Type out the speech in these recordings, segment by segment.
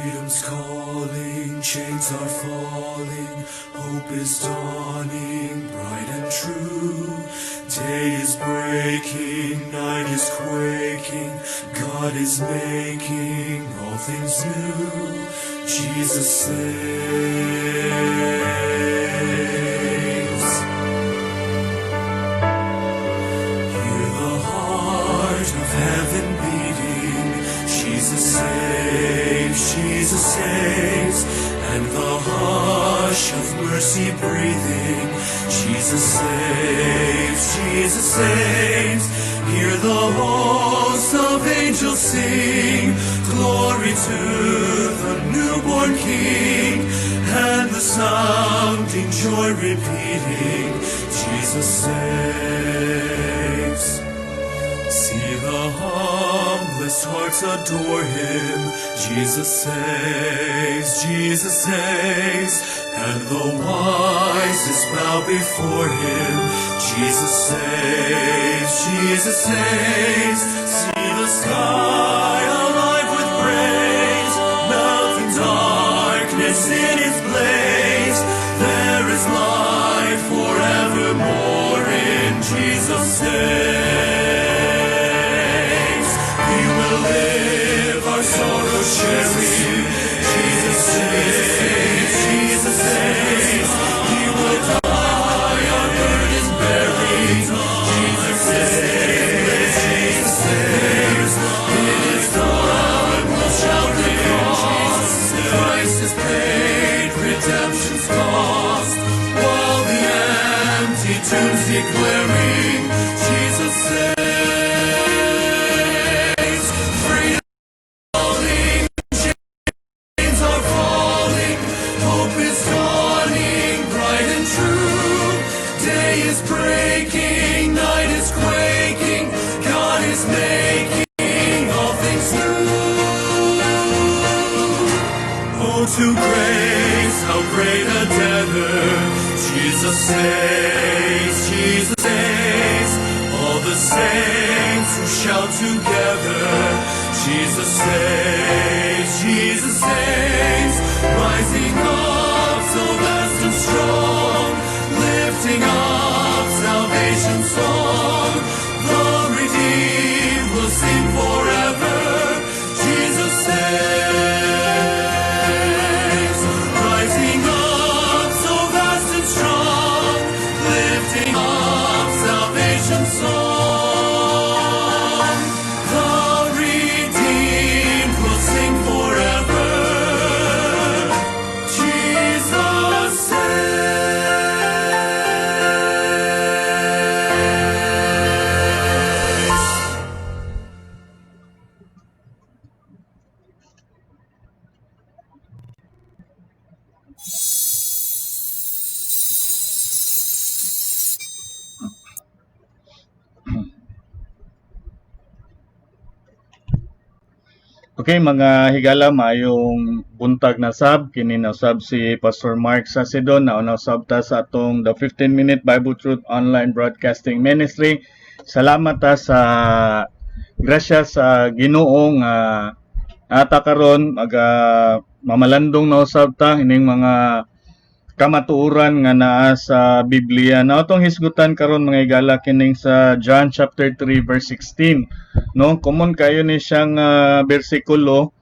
Freedom's calling, chains are falling, hope is dawning, bright and true. Day is breaking, night is quaking, God is making all things new. Jesus saves. Hear the heart of heaven beating, Jesus saves, and the hush of mercy breathing, Jesus saves, hear the hosts of angels sing, glory to the newborn King, and the sounding joy repeating, Jesus saves. See the humblest hearts adore Him, Jesus saves, and the wisest bow before Him, Jesus saves, see the sky alive with praise, melting darkness in His blaze, there is life forevermore in Jesus saves. We will live our sorrow sharing, Jesus saves, He will die our burdens bearing, Jesus saves, in His blood we'll shout the cross, Christ has paid redemption's cost, while the empty tombs declaring, Jesus saves. To grace, how great a debtor, Jesus saves, all the saints who shout together, Jesus saves, rising up so vast and strong, lifting up salvation's song, the redeemed will sing forever, Jesus saves. Okay, mga higala, mayong buntag na sab, kini na sab si Pastor Mark Sasidon, na sab ta sa atong The 15-Minute Bible Truth Online Broadcasting Ministry. Salamat ta sa grasya sa Ginoo nga ata karon mamalandong na usab ta ining mga kamatuoran nga naa sa Biblia. Na atong hisgutan karon mga higala kining sa John chapter 3 verse 16. No, common kayo ni siyang bersikulo.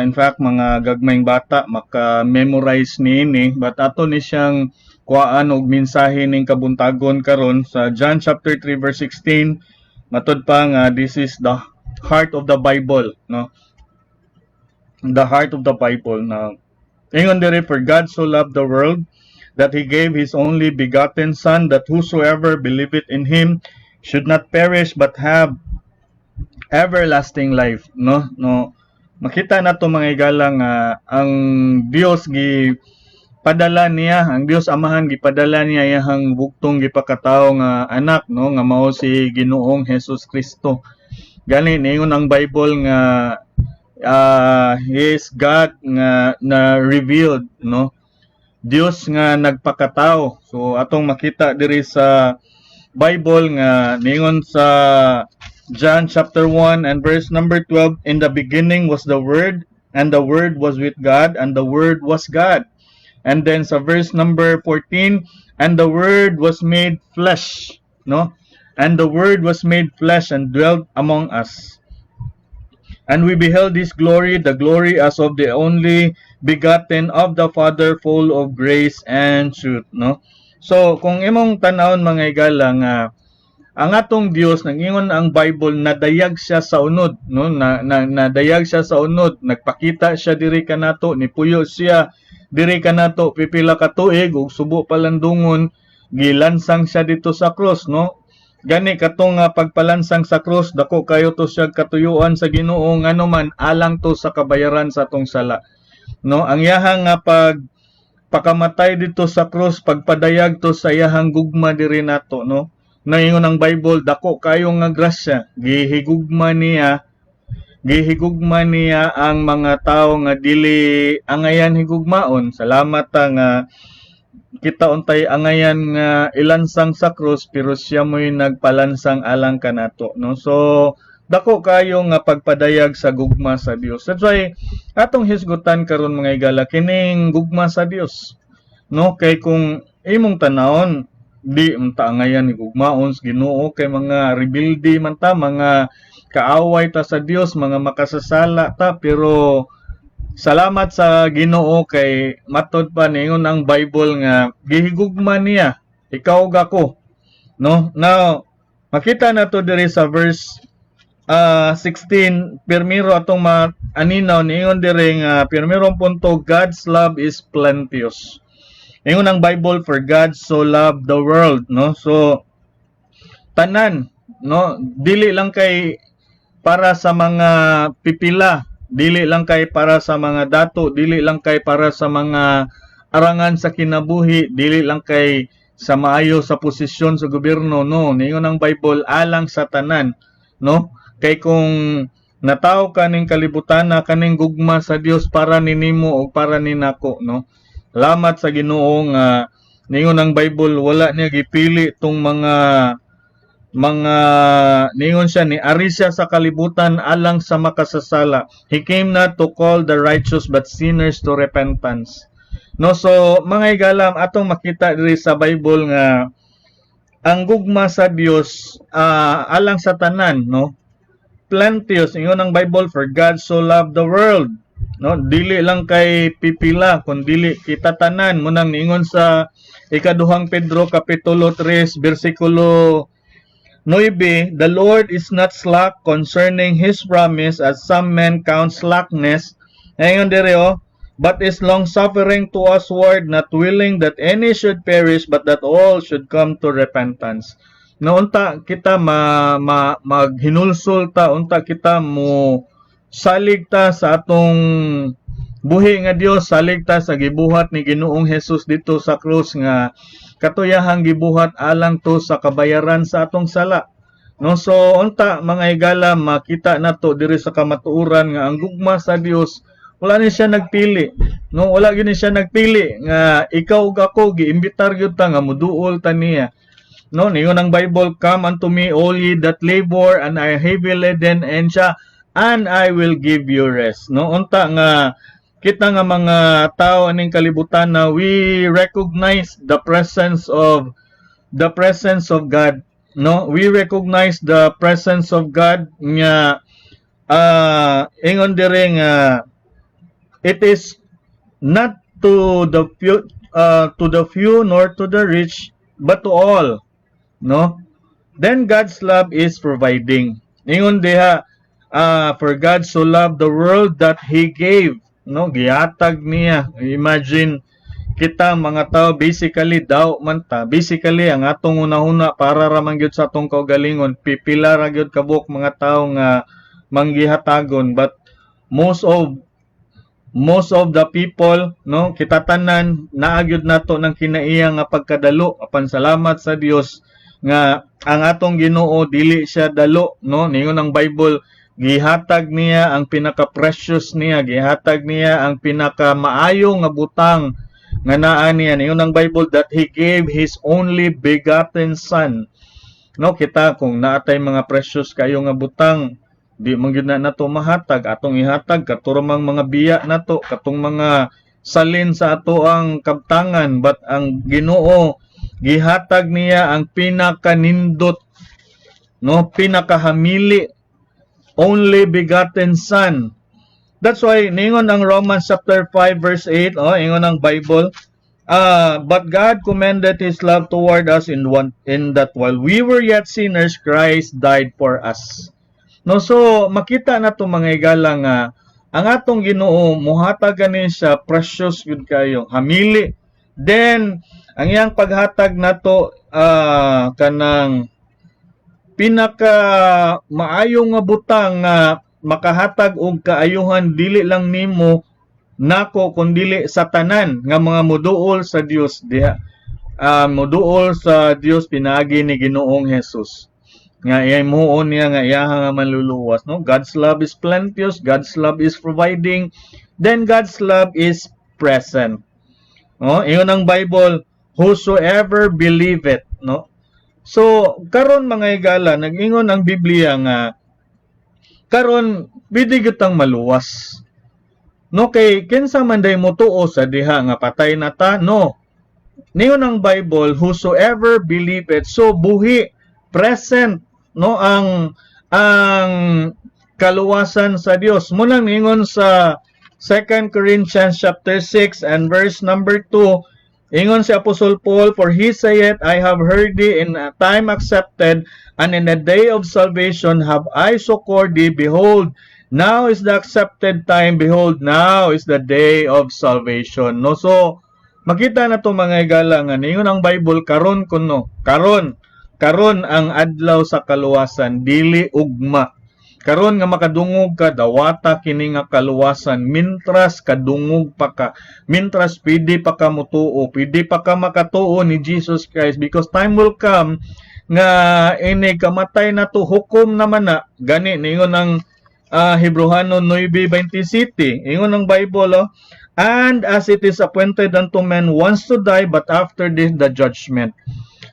In fact, mga gagmayng bata maka-memorize niini, but ato ni siyang kuhaan og mensahe ning kabuntagon karon sa John chapter 3 verse 16. Matud pa nga this is the heart of the Bible, no? The heart of the Bible. Now, ingon diri, for God so loved the world that He gave His only begotten Son, that whosoever believeth in Him should not perish but have everlasting life. No, makita na to mga higala nga ang Dios padala niya, ang Dios Amahan gipadala niya iyang buktong gipakatawo nga anak, no, nga mao si Ginoong Hesus Kristo. Gani ningon ang Bible nga He is God nga na revealed, no, Dios nga nagpakatao. So atong makita diri sa Bible nga ningon sa John chapter 1 and verse number 12, in the beginning was the Word, and the Word was with God, and the Word was God. And then sa verse number 14, and the Word was made flesh, no? And the Word was made flesh and dwelt among us. And we beheld His glory, the glory as of the only begotten of the Father, full of grace and truth, no? So, kung imong tanawon mga igala nga, ang atong Dios nangingon ang Bible nadayag siya sa unod, no? Nadayag siya sa unod, nagpakita siya diri kanato, nipuyo siya diri kanato pipila ka tuig ug subo palandungon gilansang siya dito sa cross, no? Gani katong pagpalansang sa cross dako kayo to siya katuyuan sa Ginoo ngano man alang to sa kabayaran sa atong sala, no? Ang iyahang pakamatay dito sa cross pagpadayag to sa iyahang gugma diri nato, no? Naingon ang Bible, dako kayo nga grasya, gihigugma niya ang mga tao nga dili angayan higugmaon. Salamat nga kita untay angayan nga ilansang sa cross pero siya mo'y nagpalansang alang kanato, no? So dako kayo nga pagpadayag sa gugma sa Dios. That's why atong hisgutan karon mga igala kining gugma sa Dios, no? Kay kung imong tanawon di unta ngayon higugmaon sa Ginoo kay mga rebelde man ta, mga kaaway ta sa Dios, mga makasasala ta, pero salamat sa Ginoo kay matod pa ningon ang Bible nga gihigugma niya ikaw ug ako, no? Now makita nato diri sa verse 16 pirmiro atong aninaw ningon diri nga pirmirong punto, God's love is plenteous. Ingon ang Bible, for God so loved the world, no? So tanan, no? Dili lang kay para sa mga pipila, dili lang kay para sa mga dato, dili lang kay para sa mga arangan sa kinabuhi, dili lang kay sa maayo sa posisyon sa gobyerno, no? Ningon ang Bible alang sa tanan, no? Kay kung nataw kaning kalibutan na kaning gugma sa Dios para ninimo o para ninako, no? Salamat sa Ginoo nga ningon ang Bible wala niya gipili tong mga ningon siya ni ari siya sa kalibutan alang sa makasasala. He came not to call the righteous but sinners to repentance. No, so mga igalam atong makita diri sa Bible nga ang gugma sa Dios alang sa tanan, no? Plenteous. Ingon ang Bible, for God so loved the world. No, dili lang kay pipila kundi kita tanan mo nang niingon sa ikaduhang Pedro kapitulo 3 bersikulo 9, the Lord is not slack concerning his promise as some men count slackness, ngayon diri but is long suffering to usward, not willing that any should perish but that all should come to repentance. No, unta kita maghinulsol ta, unta kita mo salig ta sa atong buhi nga Dios, salig ta sa gibuhat ni Ginoong Hesus dito sa krus nga katuyahang gibuhat alang to sa kabayaran sa atong sala. No, so unta mga igala makita nato diri sa kamatuoran nga ang gugma sa Dios wala ni siya nagpili. No, wala gyud ni siya nagpili nga ikaw ug ako giimbitar gyud ta nga moduol ta niya. No, niyon ang Bible, come unto me all ye that labor and are heavy laden, and I will give you rest. No, unta nga kita nga mga tao aning kalibutan na we recognize the presence of God. No, we recognize the presence of God nga ingon diri nga it is not to the few nor to the rich but to all, no? Then God's love is providing. Ingon diha for God so loved the world that He gave, no? Gihatag niya. Imagine kita mga tao basically daw man ta. Basically ang atong una-una para ra man gyud sa atong kaugalingon, pipila ra gyud kabuk mga tao nga manggihatagon, but most of the people, no, kita tanan naagyud nato ng kinaiya nga pagkadalo. Apan salamat sa Dios nga ang atong Ginoo dili siya dalo, no? Ningon ang Bible, gihatag niya ang pinaka-precious niya, gihatag niya ang pinaka-maayo nga butang nga naa niya. Ningon ang Bible that He gave His only begotten Son. No, kita kung naatay mga precious kayo nga butang, Di man gyud na nato mahatag, atong ihatag katurmang mga biya nato, katong mga salin sa ato ang kabtangan, but ang Ginoo gihatag niya ang pinakanindot, no, pinakahamili, only begotten Son. That's why ningon ang Romans chapter 5 verse 8, ingon ang Bible, but God commended His love toward us in that while we were yet sinners, Christ died for us. No, so makita na to mga igala nga ang atong Ginoo mohatag ani siya precious gud kayo, hamili. Then ang iyang paghatag nato kanang pinaka maayong nga butang nga makahatag og kaayuhan dili lang nimo nako kundi sa tanan nga mga moduol sa Dios diha. Moduol sa Dios pinaagi ni Ginoong Hesus. Nga imuon niya nga iyaha nga manluluwas, no? God's love is plenteous, God's love is providing, then God's love is present. No? Iyon ang Bible, whosoever believeth, no? So, karon mga igala, nag-ingon ang Biblia nga karon pwede gyutang maluwas. No, kay kinsa man day motuo sa diha nga patay na ta? No. Niyon ang Bible, whosoever believeth, so buhi, present, no, ang kaluwasan sa Dios. Muna ningon sa 2 Corinthians chapter 6 and verse number 2, ingon si Apostle Paul, for he saith, I have heard thee in a time accepted, and in the day of salvation have I succored thee. Behold, now is the accepted time. Behold, now is the day of salvation. No, so makita na to mga igala nga ningon ang Bible karon kuno. Karon ang adlaw sa kaluwasan, dili ugma. Karon nga makadungog ka, dawata kini nga kaluwasan, mintras kadungog pa ka, mintras pwede pa ka mutuo, pwede pa ka makatuo ni Jesus Christ, because time will come nga ini kamatay na to, hukom naman na, gani, ningon ang Hebreano 9:27, ingon ang Bible, and as it is appointed unto men once to die, but after this the judgment.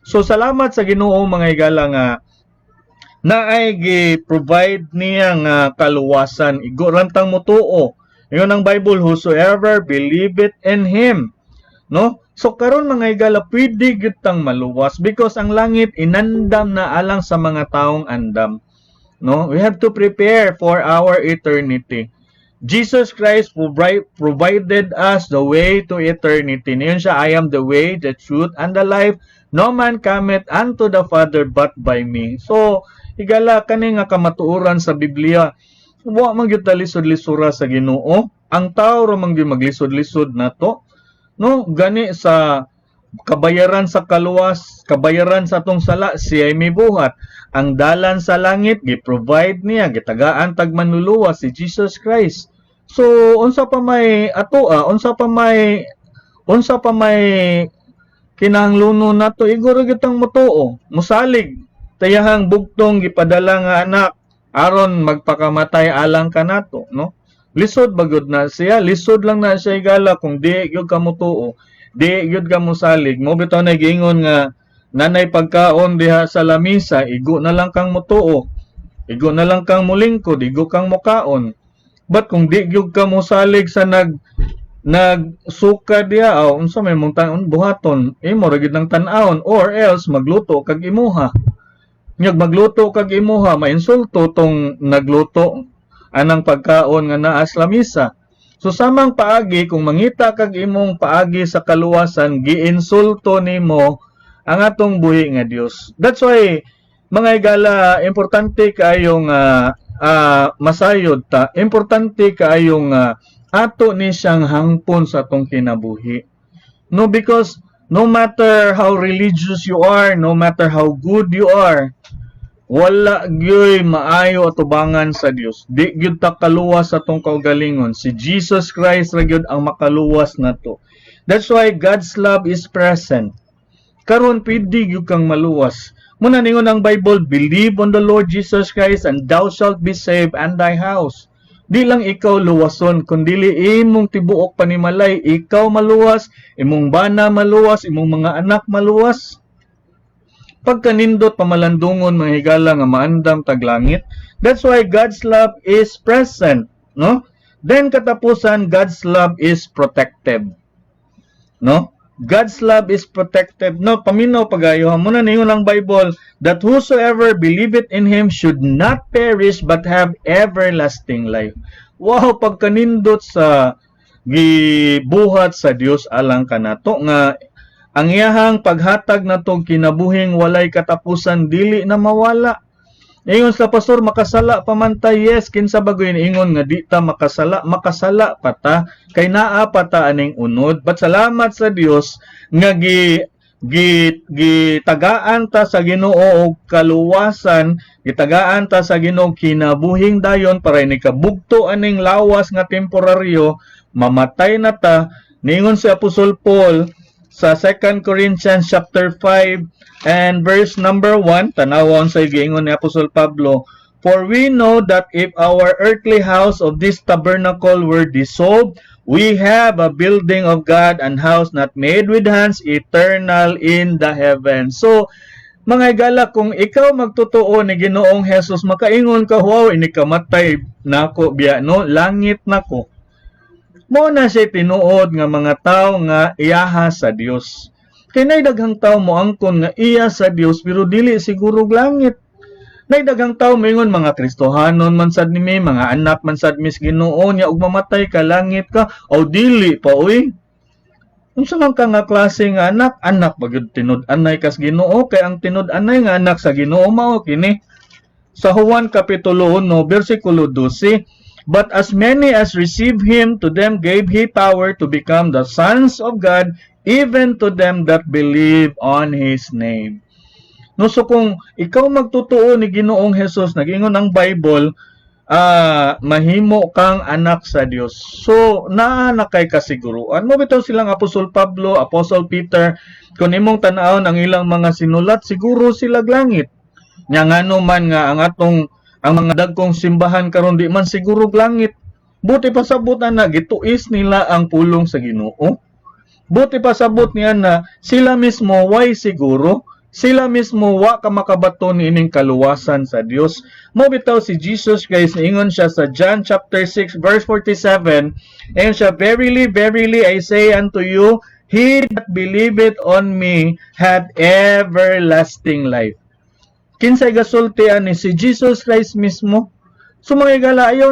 So salamat sa Ginoo mga igala nga naay gi-provide niya nga kaluwasan, igo rantang motuo. Ingon ang Bible, whosoever believeth in Him, no? So karon mga igala pwede gyutang maluwas because ang langit inandam na alang sa mga taong andam. No, we have to prepare for our eternity. Jesus Christ provided us the way to eternity. Niyon siya, I am the way, the truth, and the life. No man cometh unto the Father but by me. So, igala kani nga kamatuoran sa Biblia, wa man gyud lisod-lisura sa Ginoo. Ang tao ra man gyud maglisod-lisod nato. No, gani sa kabayaran sa kaluwas, kabayaran sa atong sala, siya ay may buhat. Ang dalan sa langit, gi-provide niya, gitagaan tag manluluwas si Jesus Christ. So, unsa pa may kinahangluno nato, iguro gitang mutuo, musalig, tayahang bugtong gipadala nga anak, aron magpakamatay alang kanato, no? Lisod bagod na siya, lisod lang na siya igala kung di gyud ka mutuo. Di gyud ka musalig, mo bitaw na giingon nga nanay pagkaon diha sa lamisa, igo na lang kang mutuo, igo na lang kang mulingkod, igo kang mukaon. But kung di gyud ka musalig sa nagsuka diha, unsa may mong tanon buhaton, imo ra gyud nang tan-awon, or else magluto kag imuha. Nyag magluto kag imuha, mainsulto tong nagluto anang pagkaon nga naa sa lamisa. So samang paagi, kung mangita kag imong paagi sa kaluwasan, giinsulto nimo ang atong buhi nga Dios. That's why mga igala, importante kaayong masayod ta, importante kaayong ato ni siyang hangpon sa atong kinabuhi. No, because no matter how religious you are, no matter how good you are, wala gyoy maayo atubangan sa Dios. Di gyud ta kaluwas sa atong kaugalingon. Si Jesus Christ ra gyud ang makaluwas nato. That's why God's love is present. Karon pwede gyud kang maluwas. Muna ningon ang Bible, believe on the Lord Jesus Christ and thou shalt be saved and thy house. Di lang ikaw luwason, kundi imong tibuok panimalay, ikaw maluwas, imong bana maluwas, imong mga anak maluwas. pagkanindot pamalandungon mga higala nga maandam taglangit. That's why God's love is present, no? Then katapusan, God's love is protective, no? God's love is protective. No, paminaw pagayo mo na ningon ang Bible that whosoever believeth in him should not perish but have everlasting life. Wow, pagkanindot sa gibuhat sa Dios alang kanato nga ang iyahang paghatag natong kinabuhing walay katapusan dili na mawala. Ingon sa pastor, makasala pa man ta, yes, kinsa bagoy ingon nga di ta makasala pa ta, kay naa pa ta aning unod. But salamat sa Dios nga gitagaan ta sa Ginoo og kaluwasan, gitagaan ta sa Ginoo kinabuhing dayon para ini kabugto aning lawas nga temporaryo, mamatay na ta. Ningon si Apostol Paul sa 2 Corinthians chapter 5 and verse number 1, tanawon sa giingon ni Apostol Pablo, for we know that if our earthly house of this tabernacle were dissolved, we have a building of God, and house not made with hands, eternal in the heavens. So, mga igala, kung ikaw magtotoo ni Ginoong Jesus, makaingon ka, wow, ini kamatay nako biya, no? Langit nako. Mo na siya tinuod nga mga tao nga iyaha sa Dios. Kay nay daghang tao mo angkon nga iya sa Dios pero dili siguro langit. Nay daghang tao mingon mga Kristohanon man sad nimi, mga anak man sad mis Ginoo nya ug mamatay ka langit ka o dili pa uy. Unsa man ka nga klase nga anak? Anak bagud tinud-anay kas Ginoo, kay ang tinud-anay nga anak sa Ginoo mao kini. Sa Juan kapitulo 1 bersikulo 12, but as many as receive him, to them gave he power to become the sons of God, even to them that believe on his name. No, so kung ikaw magtotoo ni Ginoong Jesus, nag-ingon ang Bible, mahimo kang anak sa Dios. So, naa na kay kasiguruan. Mo bitaw silang Apostol Pablo, Apostle Peter, kung imong tan-awon ang ilang mga sinulat, siguro sila langit. Nya ngano man nga ang mga dagkong simbahan karon di man siguro langit. Buti pa sabutan na gituis nila ang pulong sa Ginoo. Buti pa sabot niya na sila mismo way siguro, sila mismo wa ka makabaton ining kaluwasan sa Dios. Mo bitaw si Jesus guys, ingon siya sa John chapter 6 verse 47, and siya, verily, verily I say unto you, he that believeth on me hath everlasting life. Kinsay gasultian ni si Jesus Christ mismo. So mga igala, ayaw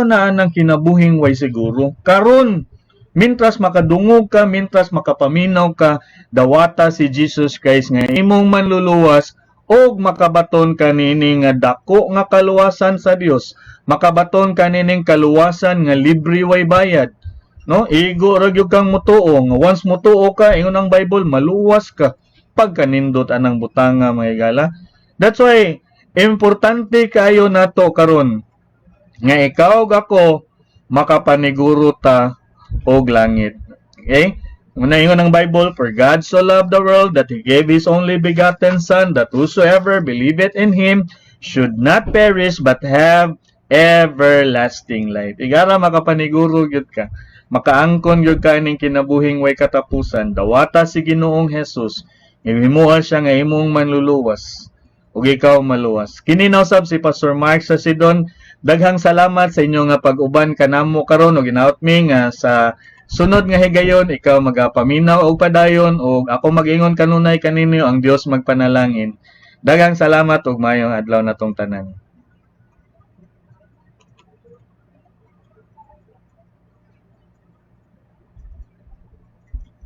na anang kinabuhing way siguro. Karon, mintras makadungog ka, mintras makapaminaw ka, dawata si Jesus Christ nga imong manluluwas og makabaton kanini nga dako nga kaluwasan sa Dios. Makabaton kanining kaluwasan nga libre way bayad. No, igo ra gyud kang mutuo nga once mutuo ka, ingon ang Bible, maluwas ka pagkanindot anang butanga mga igala. That's why importante kayo nato karon nga ikaw ug ako makapaniguro ta og langit. Okay? Muna ingon ang Bible, for God so loved the world that he gave his only begotten Son, that whosoever believeth in him should not perish but have everlasting life. Igara makapaniguro gyud ka. Makaangkon gyud ka ning kinabuhing way katapusan. Dawata si Ginoong Jesus. Ihimuha siya nga imong manluluwas. Ug ikaw maluwas. Kini nausab si Pastor Mark sa Sidon. Daghang salamat sa inyo nga pag-uban kanamo karon ug ginaot mi nga sa sunod nga higayon ikaw magapaminaw og padayon ug ako mag-ingon kanunay kaninyo ang Dios magpanalangin. Daghang salamat ug maayong adlaw natong tanan.